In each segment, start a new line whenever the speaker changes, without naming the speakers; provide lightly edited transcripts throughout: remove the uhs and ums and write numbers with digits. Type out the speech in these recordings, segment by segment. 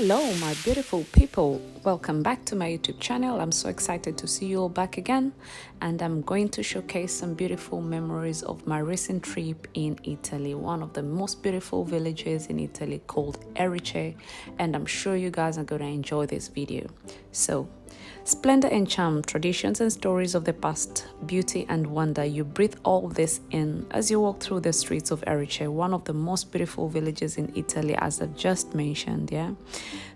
Hello, my beautiful people. Welcome back to my YouTube channel. I'm so excited to see you all back again, and I'm going to showcase some beautiful memories of my recent trip in Italy, one of the most beautiful villages in Italy called Erice, and I'm sure you guys are going to enjoy this video. So, splendor and charm, traditions and stories of the past, beauty and wonder. You breathe all this in as you walk through the streets of Erice, one of the most beautiful villages in Italy, as I've just mentioned.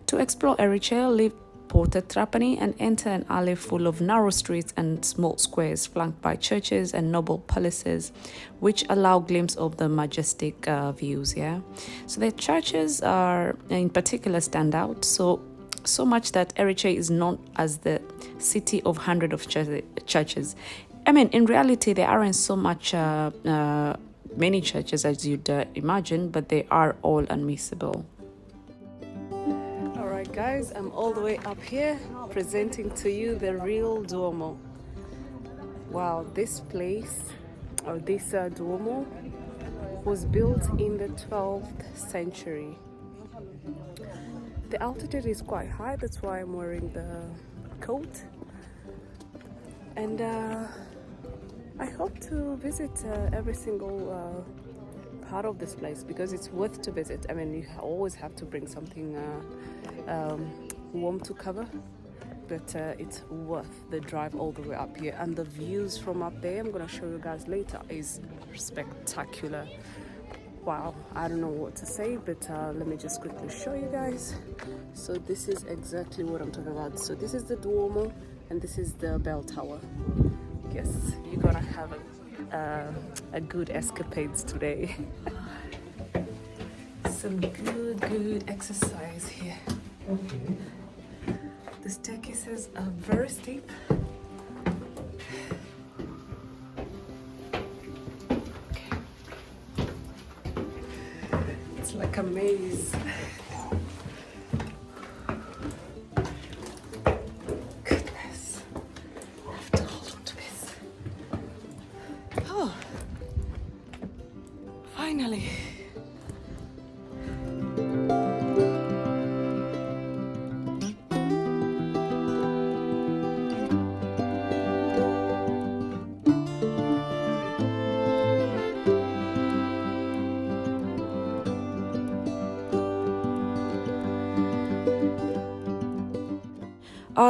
To explore Erice, leave Porta Trapani and enter an alley full of narrow streets and small squares flanked by churches and noble palaces, which allow a glimpse of the majestic views. So the churches are in particular stand out. So much that Erice is known as the city of hundreds of churches. I mean, in reality, there aren't so much many churches as you'd imagine, but they are all unmissable. All right, guys, I'm all the way up here presenting to you the real Duomo. Wow, this place, or this Duomo, was built in the 12th century. The altitude is quite high, that's why I'm wearing the coat. And I hope to visit every single part of this place because it's worth to visit. I mean, you always have to bring something warm to cover, but it's worth the drive all the way up here. And the views from up there, I'm gonna show you guys later, is spectacular. Wow, I don't know what to say, but let me just quickly show you guys. So this is exactly what I'm talking about. So this is the Duomo and this is the bell tower. Yes, you're gonna have a good escapades today. Some good exercise here. Okay. The staircases are very steep. Like a maze. Goodness, I have to hold on to this. Oh, finally.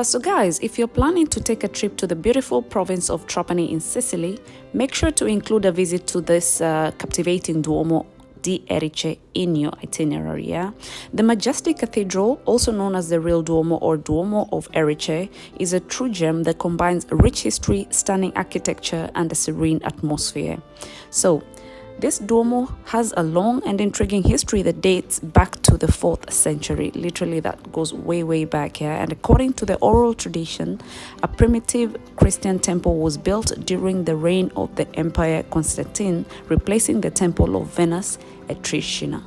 So guys, if you're planning to take a trip to the beautiful province of Trapani in Sicily, make sure to include a visit to this captivating Duomo di Erice in your itinerary. The majestic cathedral, also known as the real Duomo or Duomo of Erice, is a true gem that combines rich history, stunning architecture, and a serene atmosphere. So, this Duomo has a long and intriguing history that dates back to the 4th century. Literally, that goes way back here. And according to the oral tradition, a primitive Christian temple was built during the reign of the Emperor Constantine, replacing the temple of Venus at Tricina.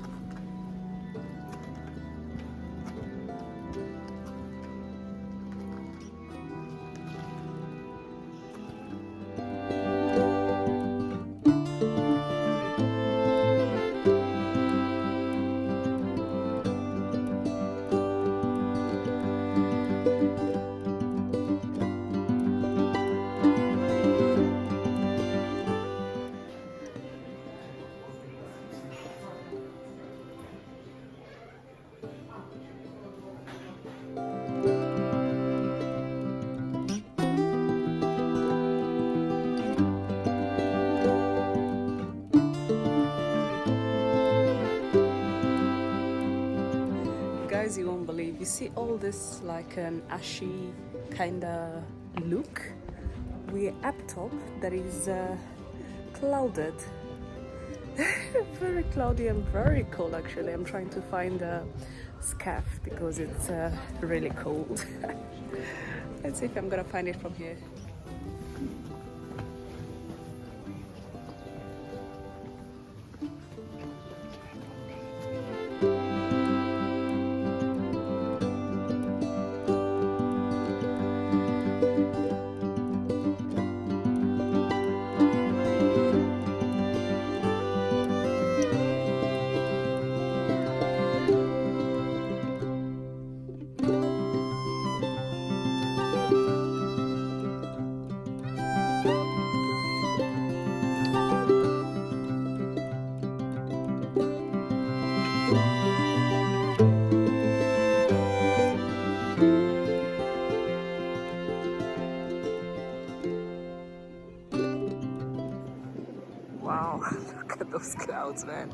Guys, you won't believe, you see all this like an ashy kind of look. We're up top that is clouded. Very cloudy and very cold actually. I'm trying to find a scarf because it's really cold. Let's see if I'm gonna find it from here. those clouds, man.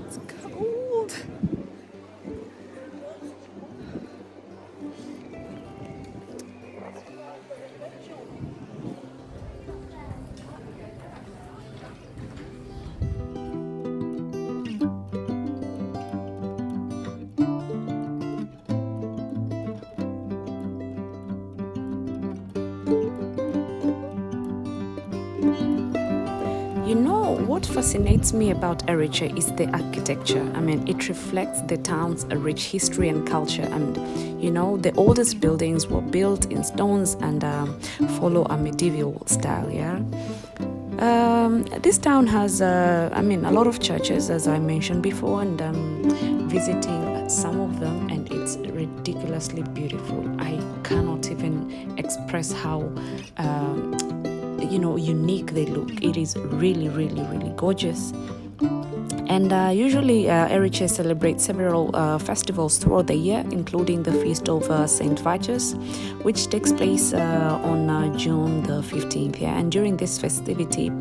It's cold. You know, what fascinates me about Erice is the architecture. I mean, it reflects the town's rich history and culture. And, you know, the oldest buildings were built in stones and follow a medieval style, yeah? This town has, a lot of churches, as I mentioned before, and visiting some of them, and it's ridiculously beautiful. I cannot even express how unique they look. It is really, really, really gorgeous. And usually Erice celebrates several festivals throughout the year, including the Feast of St. Vitus, which takes place on June the 15th. Yeah? And during this festivity,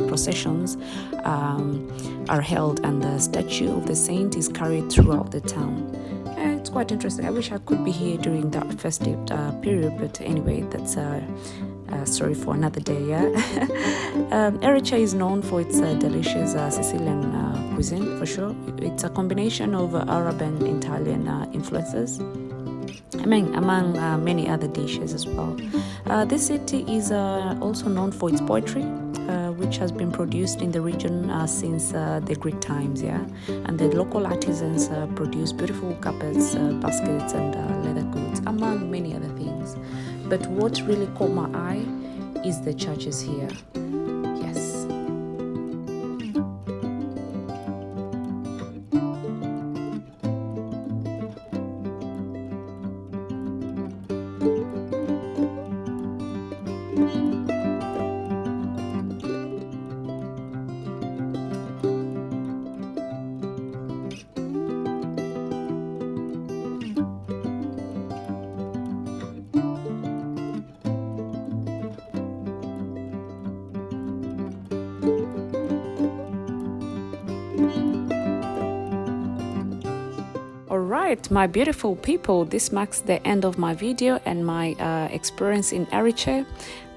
processions are held, and the statue of the saint is carried throughout the town. It's quite interesting. I wish I could be here during that festive period, but anyway, that's story for another day. Yeah, Erice is known for its delicious Sicilian cuisine, for sure. It's a combination of Arab and Italian influences, among many other dishes as well. This city is also known for its poetry, which has been produced in the region since the Greek times, yeah. And the local artisans produce beautiful carpets, baskets, and leather goods, among many other things. But what really caught my eye is the churches here. Yes. Alright, my beautiful people, this marks the end of my video and my experience in Erice.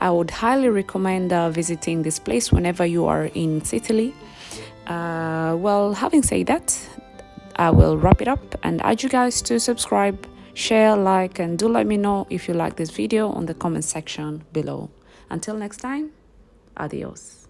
I would highly recommend visiting this place whenever you are in Sicily. Well, having said that, I will wrap it up and urge you guys to subscribe, share, like, and do let me know if you like this video on the comment section below. Until next time, adios.